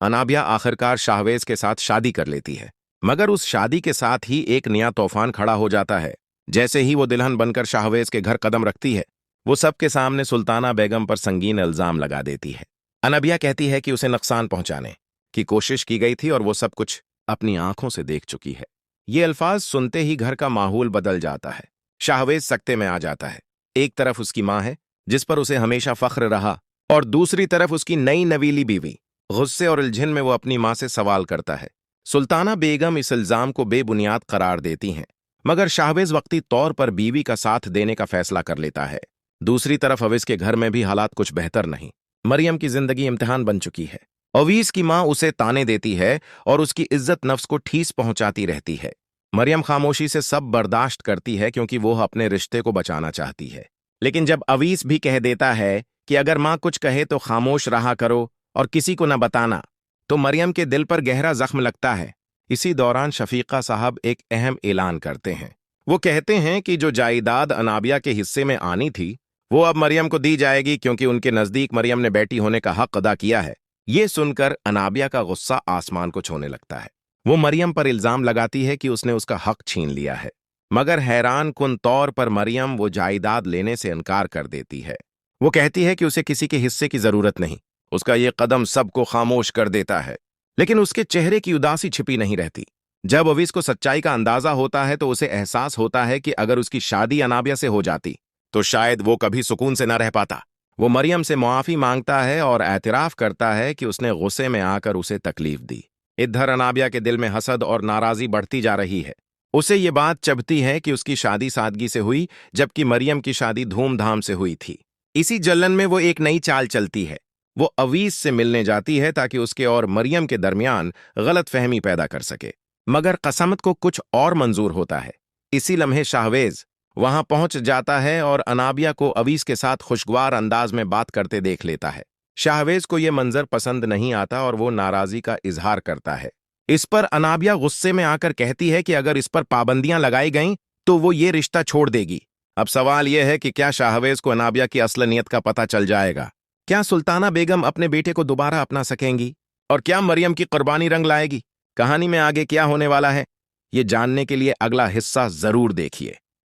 अनाबिया आखिरकार शाहवेज के साथ शादी कर लेती है, मगर उस शादी के साथ ही एक नया तूफान खड़ा हो जाता है। जैसे ही वो दुल्हन बनकर शाहवेज के घर कदम रखती है, वो सबके सामने सुल्ताना बेगम पर संगीन इल्जाम लगा देती है। अनाबिया कहती है कि उसे नुकसान पहुंचाने की कोशिश की गई थी और वो सब कुछ अपनी आंखों से देख चुकी है। ये अल्फाज सुनते ही घर का माहौल बदल जाता है। शाहवेज सकते में आ जाता है। एक तरफ उसकी मां है, जिस पर उसे हमेशा फख्र रहा, और दूसरी तरफ उसकी नई नवीली बीवी। गुस्से और उलझन में वो अपनी मां से सवाल करता है। सुल्ताना बेगम इस इल्जाम को बेबुनियाद करार देती हैं, मगर शाहवेज वक्ती तौर पर बीवी का साथ देने का फैसला कर लेता है। दूसरी तरफ अवीस के घर में भी हालात कुछ बेहतर नहीं। मरियम की जिंदगी इम्तिहान बन चुकी है। अवीस की मां उसे ताने देती है और उसकी इज्जत नफ्स को ठीस पहुंचाती रहती है। मरियम खामोशी से सब बर्दाश्त करती है क्योंकि वो अपने रिश्ते को बचाना चाहती है। लेकिन जब अवीस भी कह देता है कि अगर मां कुछ कहे तो खामोश रहा करो और किसी को न बताना, तो मरियम के दिल पर गहरा जख्म लगता है। इसी दौरान शफीका साहब एक अहम ऐलान करते हैं। वो कहते हैं कि जो जायदाद अनाबिया के हिस्से में आनी थी, वो अब मरियम को दी जाएगी क्योंकि उनके नजदीक मरियम ने बेटी होने का हक अदा किया है। ये सुनकर अनाबिया का गुस्सा आसमान को छूने लगता है। वो मरियम पर इल्जाम लगाती है कि उसने उसका हक छीन लिया है, मगर हैरान कुन तौर पर मरियम वो जायदाद लेने से इनकार कर देती है। वो कहती है कि उसे किसी के हिस्से की जरूरत नहीं। उसका ये कदम सबको खामोश कर देता है। लेकिन उसके चेहरे की उदासी छिपी नहीं रहती। जब अवीस को सच्चाई का अंदाजा होता है तो उसे एहसास होता है कि अगर उसकी शादी अनाबिया से हो जाती तो शायद वो कभी सुकून से न रह पाता। वो मरियम से मुआफी मांगता है और एतराफ करता है कि उसने गुस्से में आकर उसे तकलीफ दी। इधर अनाबिया के दिल में हसद और नाराजगी बढ़ती जा रही है। उसे ये बात चभती है कि उसकी शादी सादगी से हुई, जबकि मरियम की शादी धूमधाम से हुई थी। इसी जलन में वो एक नई चाल चलती है। वो अवीस से मिलने जाती है ताकि उसके और मरियम के दरमियान गलतफहमी पैदा कर सके, मगर कसमत को कुछ और मंजूर होता है। इसी लम्हे शाहवेज वहां पहुंच जाता है और अनाबिया को अवीस के साथ खुशगवार अंदाज में बात करते देख लेता है। शाहवेज को यह मंजर पसंद नहीं आता और वो नाराजगी का इजहार करता है। इस पर अनाबिया गुस्से में आकर कहती है कि अगर इस पर पाबंदियां लगाई गईं तो वो ये रिश्ता छोड़ देगी। अब सवाल यह है कि क्या शाहवेज को अनाबिया की असल नीयत का पता चल जाएगा? क्या सुल्ताना बेगम अपने बेटे को दोबारा अपना सकेंगी? और क्या मरियम की कुर्बानी रंग लाएगी? कहानी में आगे क्या होने वाला है, ये जानने के लिए अगला हिस्सा जरूर देखिए।